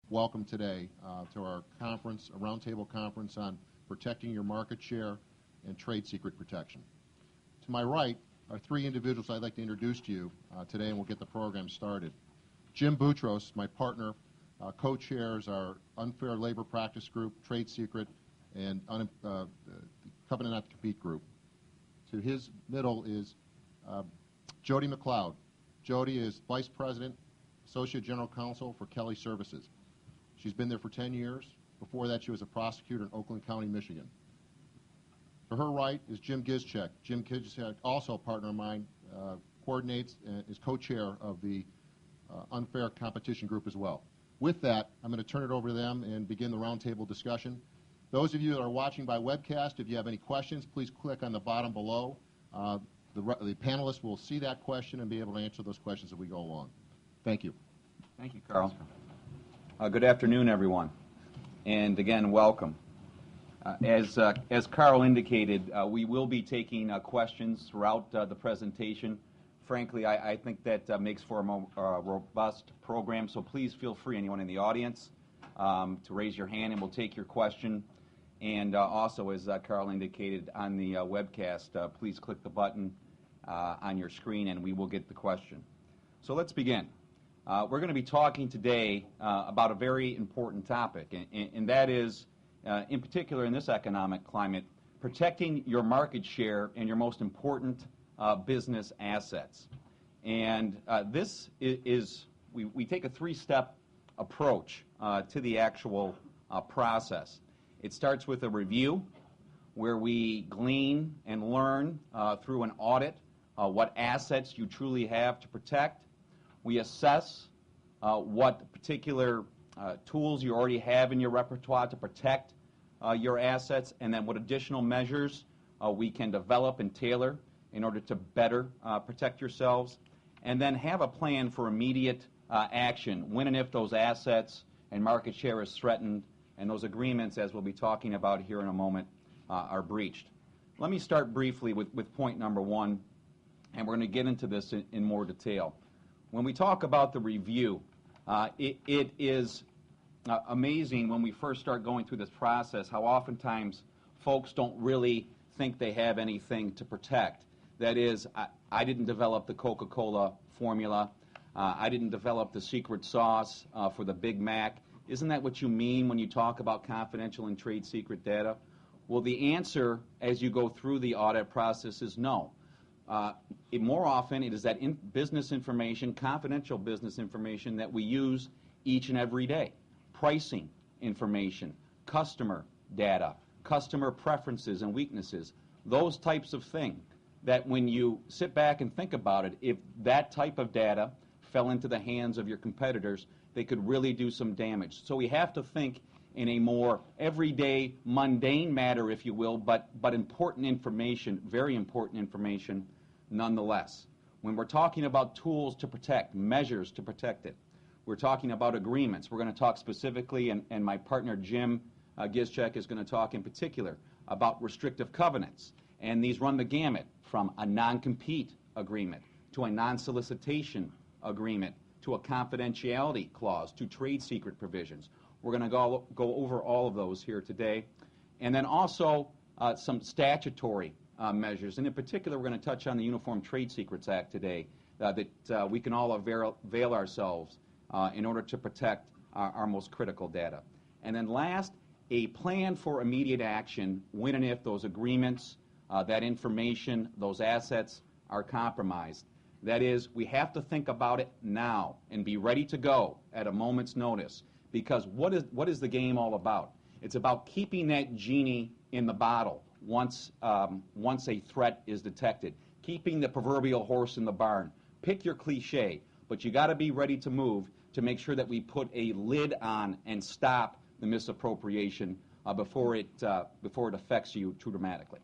welcome today to our conference, a roundtable conference on protecting your market share and trade secret protection. To my right are three individuals I'd like to introduce to you today, and we'll get the program started. Jim Boutros, my partner, co-chairs our Unfair Labor Practice Group, Trade Secret, and Covenant Not to Compete Group. To his middle is Jody McLeod. Jody is Vice President, Associate General Counsel for Kelly Services. She's been there for 10 years. Before that, she was a prosecutor in Oakland County, Michigan. To her right is Jim Gischek. Jim Gischek, also a partner of mine, coordinates and is co-chair of the Unfair Competition Group as well. With that, I'm going to turn it over to them and begin the roundtable discussion. Those of you that are watching by webcast, if you have any questions, please click on the bottom below. The panelists will see that question and be able to answer those questions as we go along. Thank you. Thank you, Carl. Good afternoon, everyone. And again, welcome. As Carl indicated, we will be taking questions throughout the presentation. Frankly, I think that makes for a more robust program, so please feel free, anyone in the audience, to raise your hand and we'll take your question. And also, as Carl indicated on the webcast, please click the button on your screen and we will get the question. So let's begin. We're going to be talking today about a very important topic, and that is, in particular in this economic climate, protecting your market share and your most important business assets. And this is we take a three-step approach to the actual process. It starts with a review where we glean and learn through an audit what assets you truly have to protect. We assess what particular tools you already have in your repertoire to protect your assets, and then what additional measures we can develop and tailor in order to better protect yourselves, and then have a plan for immediate action when and if those assets and market share is threatened and those agreements, as we'll be talking about here in a moment, are breached. Let me start briefly with point number one, and we're going to get into this in more detail. When we talk about the review, it is amazing when we first start going through this process how oftentimes folks don't really think they have anything to protect. That is, I didn't develop the Coca-Cola formula. I didn't develop the secret sauce for the Big Mac. Isn't that what you mean when you talk about confidential and trade secret data? Well, the answer as you go through the audit process is no. More often, it is that business information, confidential business information that we use each and every day. Pricing information, customer data, customer preferences and weaknesses, those types of things that when you sit back and think about it, if that type of data fell into the hands of your competitors, they could really do some damage. So we have to think in a more everyday, mundane matter, if you will, but important information, very important information nonetheless. When we're talking about tools to protect, measures to protect it, we're talking about agreements. We're going to talk specifically, and my partner Jim Gischek is going to talk in particular about restrictive covenants. And these run the gamut from a non-compete agreement to a non-solicitation agreement to a confidentiality clause to trade secret provisions. We're going to go over all of those here today. And then also some statutory measures. And in particular, we're going to touch on the Uniform Trade Secrets Act today that we can all avail ourselves in order to protect our most critical data. And then last, a plan for immediate action when and if those agreements, that information, those assets are compromised. That is, we have to think about it now and be ready to go at a moment's notice. Because what is the game all about? It's about keeping that genie in the bottle once a threat is detected. Keeping the proverbial horse in the barn. Pick your cliche, but you got to be ready to move to make sure that we put a lid on and stop the misappropriation before it affects you too dramatically.